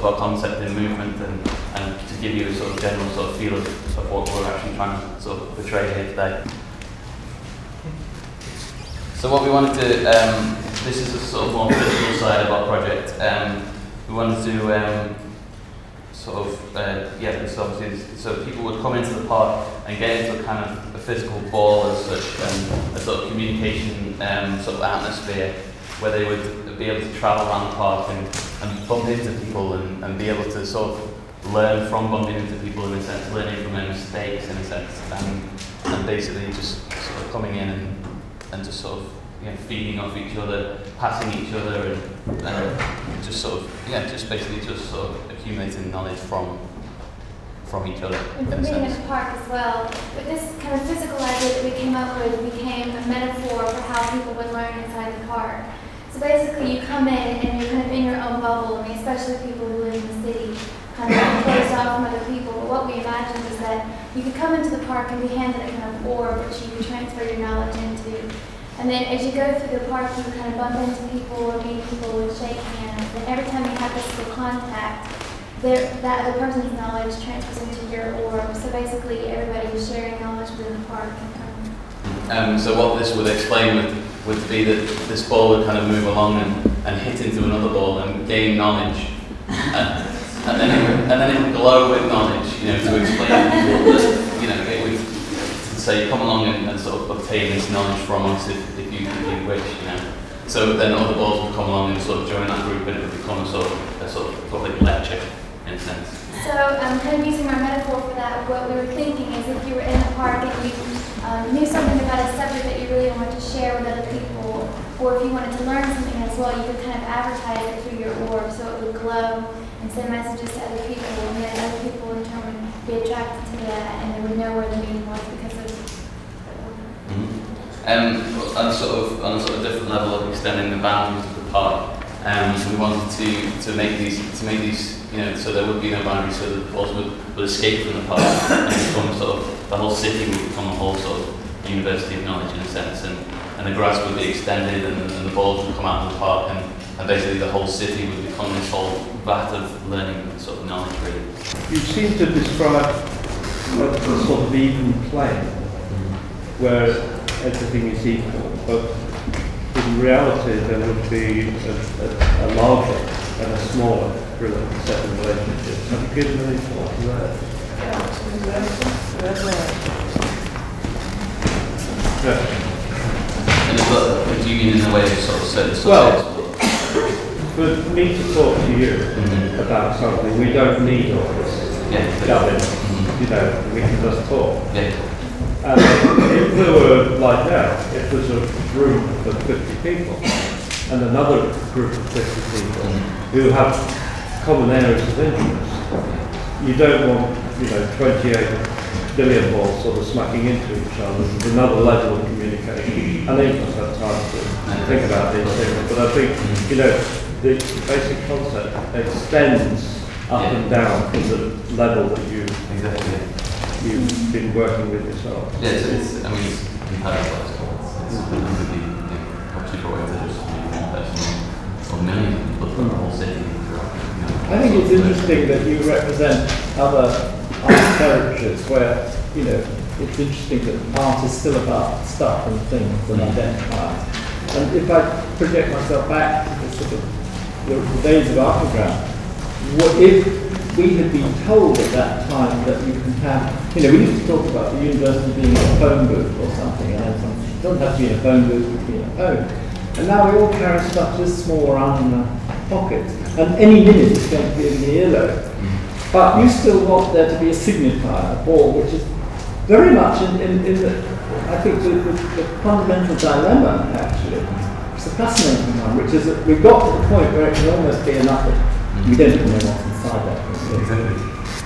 sort of our concept in movement, and to give you a sort of general sort of feel of what we're actually trying to sort of portray here today. So what we wanted to, this is a sort of more physical side of our project. We wanted to sort of, this obviously, so people would come into the park and get into a kind of a physical ball as such, and a sort of communication sort of atmosphere where they would be able to travel around the park and bump into people and be able to sort of learn from bumping into people, in a sense, learning from their mistakes in a sense, and basically just sort of coming in and just sort of, you know, feeding off each other, passing each other, and just sort of, just basically just sort of accumulating knowledge from each other. And from being in the park as well. But this kind of physical idea that we came up with became a metaphor for how people would learn inside the park. So basically you come in and you're kind of in your own bubble, I mean, especially people who live in the city, kind of closed off from other people. But what we imagined was that you could come into the park and be handed a kind of orb which you could transfer your knowledge into. And then as you go through the park, you kind of bump into people or meet people and shake hands. And every time you have physical contact, that other person's knowledge transfers into your orb. So basically everybody is sharing knowledge within the park. So what this would explain would be that this ball would kind of move along and hit into another ball and gain knowledge. And then it would glow with knowledge, you know, to explain that, you know, it would say, come along and sort of obtain this knowledge from us if you wish, you know. So then other balls would come along and sort of join that group, and it would become a sort of public lecture, in a sense. So kind of using our metaphor for that, what we were thinking is if you were in the park and you knew something about a subject that you really wanted to share with other people, or if you wanted to learn something as well, you could kind of advertise it through your orb so it would glow and send messages to other people, and then other people in turn would be attracted to that, and they would know where the meaning was because of the orb. On a sort of different level of extending the boundaries of the park, we wanted to make these, you know, so there would be no boundaries, so the balls would escape from the park and become sort of, the whole city would become a whole sort of university of knowledge in a sense, and the grass would be extended and the balls would come out of the park, and basically the whole city would become this whole vat of learning and sort of knowledge, really. You seem to describe a sort of even plane where everything is equal, but in reality there would be a larger and a smaller set of relationships. Have you given any thought to that? And what do you mean in a way of sort of certain well, for me to talk to you about something, we don't need all this gubbin, you know, we can just talk. If there were, like now, if there's a room of 50 people and another group of 50 people who have common areas of interest, you don't want, you know, 28 billion balls sort of smacking into each other. There's another level of communication. And they must have time to think about these things. But I think, you know, the basic concept extends up and down from the level that you've been working with yourself. Yes, it's in parallel. It's obviously for one person or millions of people from the whole city. I think it's interesting that you represent other art territories where, you know, it's interesting that art is still about stuff and things and identifiers. And if I project myself back to the sort of the days of Archigram, what if we had been told at that time that you can have, you know, we used to talk about the university being a phone booth or something, and it doesn't have to be in a phone booth, it can be in a phone. And now we all carry stuff this small around in our pockets, and any minute it's going to be in the earlobe. But you still want there to be a signifier, a ball, which is very much in the, I think, the fundamental dilemma, actually. It's a fascinating one, which is that we've got to the point where it can almost be a nothing. We don't even know what's inside that.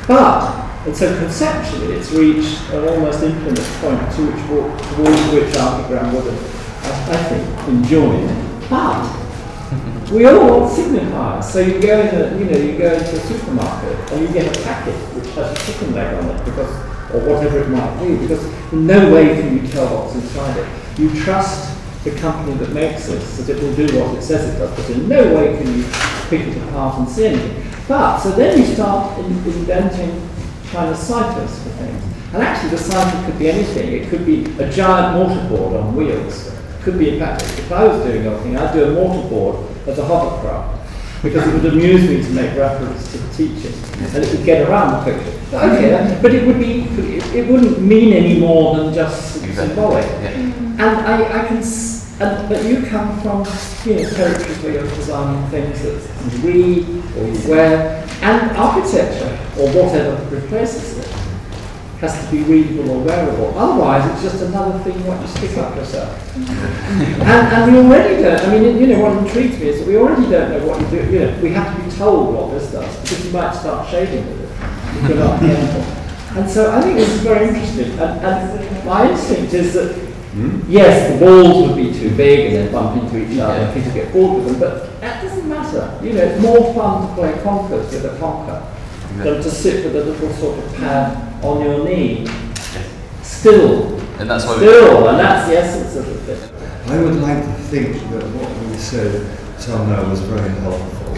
But, and so conceptually, it's reached an almost infinite point towards which Archigram would have, I think, enjoyed. But we all want signifiers. So you go into a supermarket and you get a packet which has a chicken leg on it, because, or whatever it might be, because in no way can you tell what's inside it. You trust the company that makes this, that it will do what it says it does, but in no way can you pick it apart and see anything. But, so then you start inventing kind of ciphers for things. And actually the cipher could be anything. It could be a giant mortarboard on wheels. It could be, in fact, if I was doing anything, I'd do a mortarboard as a hovercraft, because it would amuse me to make reference to the teaching, and it would get around the picture. Okay, but it would be, it wouldn't mean any more than just symbolic. Yeah. And I can, but you come from, territories where you're designing things that you read or you wear, and architecture or whatever replaces it has to be readable or wearable. Otherwise, it's just another thing what you stick up yourself. and we already don't. I mean, what intrigues me is that we already don't know what you do. We have to be told what this does, because you might start shading with it if you're not careful. And so I think this is very interesting. And my instinct is that yes, the balls would be too big and then bump into each other and people get bored with them, but that doesn't matter. It's more fun to play conkers with a conker than to sit with a little sort of pad on your knee. Still. And that's why and that's the essence of the thing. I would like to think that what we said somehow was very helpful.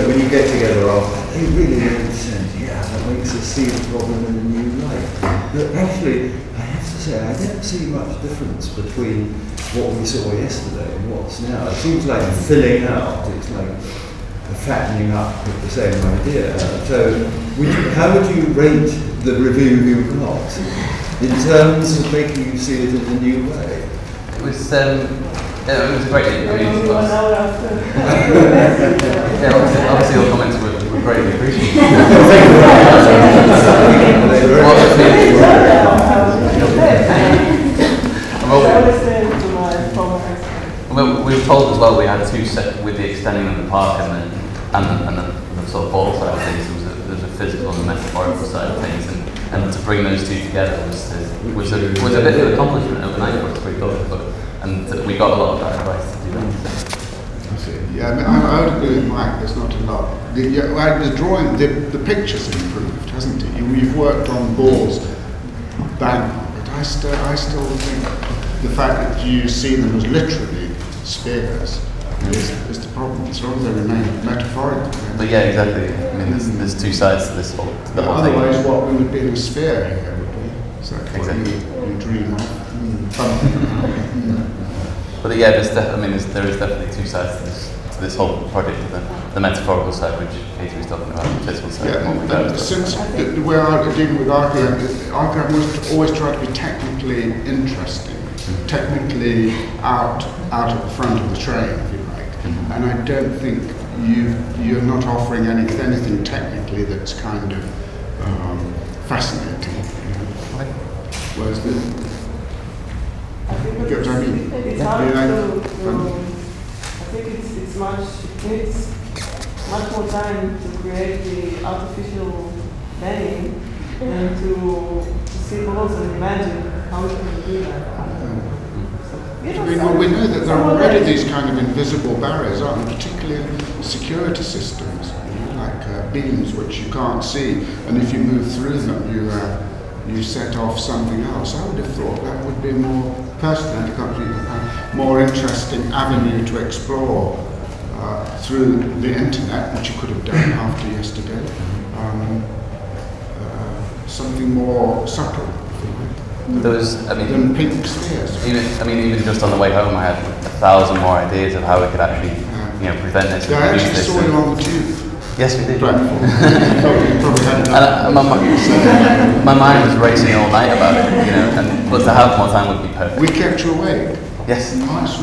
When you get together after, it really makes sense. Yeah, that makes us see the problem in a new light. But actually, I have to say, I don't see much difference between what we saw yesterday and what's now. It seems like filling out. It's like a fattening up with the same idea. So, how would you rate the review you got in terms of making you see it in a new way? It was great. Obviously your comments were greatly appreciated. Well, we were told as well we had two set with the extending of the park and the sort of ball side of things. There was a physical and a metaphorical side of things, and to bring those two together was a bit of an accomplishment overnight for us, we thought, and we got a lot of that advice to do that. Yeah, I would agree with Mike. There's not a lot. The drawing, the picture's improved, hasn't it? You've worked on balls, bang, but I still think the fact that you see them as literally spheres is the problem. As long as they remain metaphorical. But yeah, exactly. I mean, there's two sides to this whole thing. Otherwise, what we would be in a sphere here would be. Is that exactly what you dream of? But yeah, there is definitely two sides to this whole project. The metaphorical side, which Katie was talking about, the physical side. Yeah, since the way I'm dealing with Archigram was to always try to be technically interesting, technically out at the front of the train, if you like. And I don't think you're not offering anything technically that's kind of fascinating. Whereas you get what I mean? It's hard I think it's much more time to create the artificial bedding than to see balls and imagine how we can do that. We know that there are already these kind of invisible barriers, aren't there? Particularly in security systems, like beams which you can't see, and if you move through them, you set off something else. I would have thought that would be a more interesting avenue to explore through the internet, which you could have done after yesterday. Something more subtle. Than pink spheres. Even just on the way home, I had 1,000 more ideas of how we could actually, prevent this. I actually saw you on the tube. Yes, we did. Probably had my mind was racing all night about it, but to have more time would be perfect. We kept you awake. Yes. Nice.